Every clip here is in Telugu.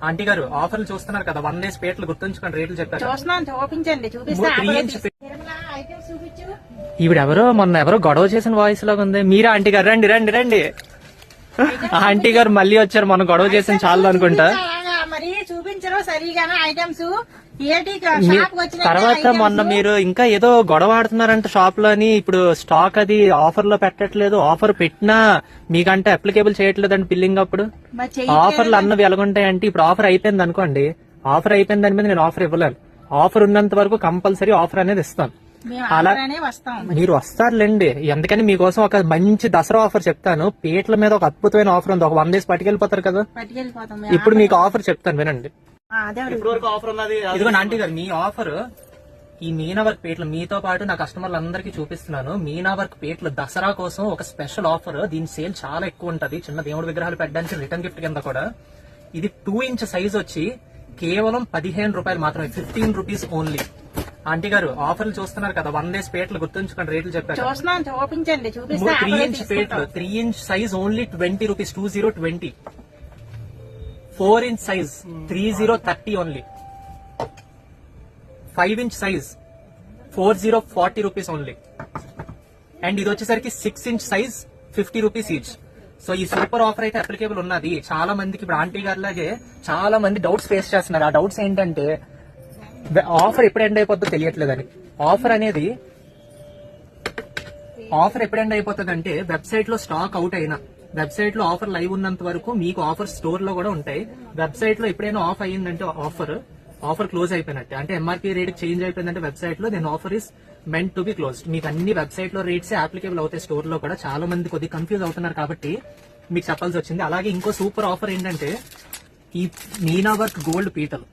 ఆంటీ గారు ఆఫర్లు చూస్తున్నారు కదా, 1 days పేట్లు గుర్తుంచుకోండి, రేట్లు చెప్పారు. చూస్తున్నాను, చూపించండి, ఈవిడెవరో మొన్న ఎవరో గొడవ చేసిన వాయిస్ లాగా ఉంది. మీరా ఆంటీ గారు? రండి రండి రండి. ఆంటీ గారు మళ్ళీ వచ్చారు, మనం గొడవ చేసిన చాలు అనుకుంటా. మరి చూపించరు సరిగానే ఐటమ్స్. తర్వాత మొన్న మీరు ఇంకా ఏదో గొడవ ఆడుతున్నారంట షాప్ లో అని. ఇప్పుడు స్టాక్ అది ఆఫర్ లో పెట్టట్లేదు, ఆఫర్ పెట్టినా మీకంటే అప్లికేబుల్ చేయట్లేదండి బిల్లింగ్. అప్పుడు ఆఫర్లు అన్నవి ఎలాగుంటాయంటే, ఇప్పుడు ఆఫర్ అయిపోయింది అనుకోండి, ఆఫర్ అయిపోయిన దాని మీద నేను ఆఫర్ ఇవ్వలేను. ఆఫర్ ఉన్నంత వరకు కంపల్సరీ ఆఫర్ అనేది ఇస్తాను. అలా మీరు వస్తారులేండి. ఎందుకని మీకోసం ఒక మంచి దసరా ఆఫర్ చెప్తాను. పేట్ల మీద ఒక అద్భుతమైన ఆఫర్ ఉంది. ఒక 1 days పట్టుకెళ్ళిపోతారు కదా. ఇప్పుడు మీకు ఆఫర్ చెప్తాను వినండి. ఇదిగో ఆంటీ గారు, మీ ఆఫర్ ఈ మీనా వర్క్ పేట్లు మీతో పాటు నా కస్టమర్లు అందరికీ చూపిస్తున్నాను. మీనా వర్క్ పేట్లు దసరా కోసం ఒక స్పెషల్ ఆఫర్. దీని సేల్ చాలా ఎక్కువ ఉంటది. చిన్న దేవుడి విగ్రహాలు పెట్టడానికి రిటర్న్ గిఫ్ట్ కింద కూడా. ఇది 2 inch సైజ్ వచ్చి కేవలం 15 రూపాయలు మాత్రమే, 15 రూపీస్ ఓన్లీ. ఆంటీ గారు ఆఫర్లు చూస్తున్నారు కదా, 1 days పేట్లు గుర్తుంచుకోండి, రేట్లు చెప్పారు. 3 inch పేట్లు, 3 inch size only 20 rupees, 2020. 4 inch size 3030 only. 5 inch size 4040 rupees only. And ఇది వచ్చేసరికి 6 inch size 50 rupees each. So ఈ సూపర్ ఆఫర్ అయితే అప్లికేబుల్ ఉన్నది. చాలా మందికి ఇప్పుడు ఆంటీ గారి లాగే చాలా మంది డౌట్స్ ఫేస్ చేస్తున్నారు. ఆ డౌట్స్ ఏంటంటే, ఆఫర్ ఎప్పుడు ఎండ్ అయిపోతుందో తెలియట్లేదని. ఆఫర్ ఎప్పుడు ఎండ్ అయిపోతుంది అంటే, వెబ్సైట్ లో స్టాక్ అవుట్ అయినా, వెబ్సైట్ లో ఆఫర్ లైవ్ ఉన్నంత వరకు మీకు ఆఫర్ స్టోర్ లో కూడా ఉంటాయి. వెబ్సైట్ లో ఎప్పుడైనా ఆఫ్ అయ్యిందంటే ఆఫర్ క్లోజ్ అయిపోయినట్టే. అంటే ఎంఆర్పీ రేట్ చేంజ్ అయిపోయిందంటే వెబ్సైట్ లో then offer is meant to be closed. మీకు అన్ని వెబ్సైట్ లో రేట్స్ అప్లికేబుల్ అవుతాయి. స్టోర్ లో కూడా చాలా మంది కొద్దిగా కన్ఫ్యూజ్ అవుతున్నారు కాబట్టి మీకు చెప్పాల్సి వచ్చింది. అలాగే ఇంకో సూపర్ ఆఫర్ ఏంటంటే, ఈ మీనా వర్క్ గోల్డ్ పీటలు.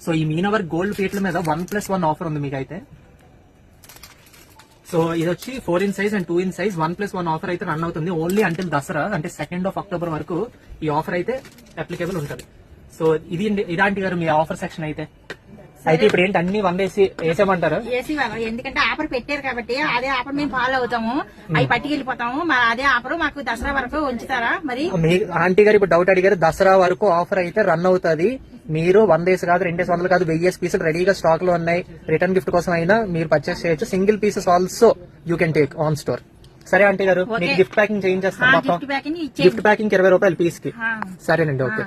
సో ఈ మీనా వర్క్ గోల్డ్ పీటల మీద 1+1 ఆఫర్ ఉంది మీకైతే. సో ఇది వచ్చి 4 inch size and 2 inch size 1+1 offer అయితే రన్ అవుతుంది ఓన్లీ అంటిల్ దసరా, అంటే 2nd of October వరకు ఈ ఆఫర్ అయితే అప్లికేబుల్ ఉంటుంది. సో ఇదాంటి గారు మీ ఆఫర్ సెక్షన్ అయితే ఇప్పుడు ఏంటి అన్ని 1 days వేసేయమంటారు? ఎందుకంటే ఆఫర్ పెట్టారు కాబట్టి అదే ఆఫర్ మేము ఫాలో అవుతాము, అవి పట్టుకెళ్ళిపోతాము. అదే ఆఫర్ మాకు దసరా వరకు ఉంచుతారా? మరి ఆంటీ గారు ఇప్పుడు డౌట్ అడిగారు. దసరా వరకు ఆఫర్ అయితే రన్ అవుతుంది. మీరు 1 days కాదు, 2 days, 100 కాదు, 1000 పీసులు రెడీగా స్టాక్ లో ఉన్నాయి. రిటర్న్ గిఫ్ట్ కోసం అయినా మీరు పర్చేస్ చేయొచ్చు. Single pieces also you can take on store. సరే ఆంటీ గారు, మీకు గిఫ్ట్ ప్యాకింగ్ చేయించేస్తాం. మొత్తం గిఫ్ట్ ప్యాకింగ్ 20 రూపాయలు పీస్ కి. సరేనండి, ఓకే.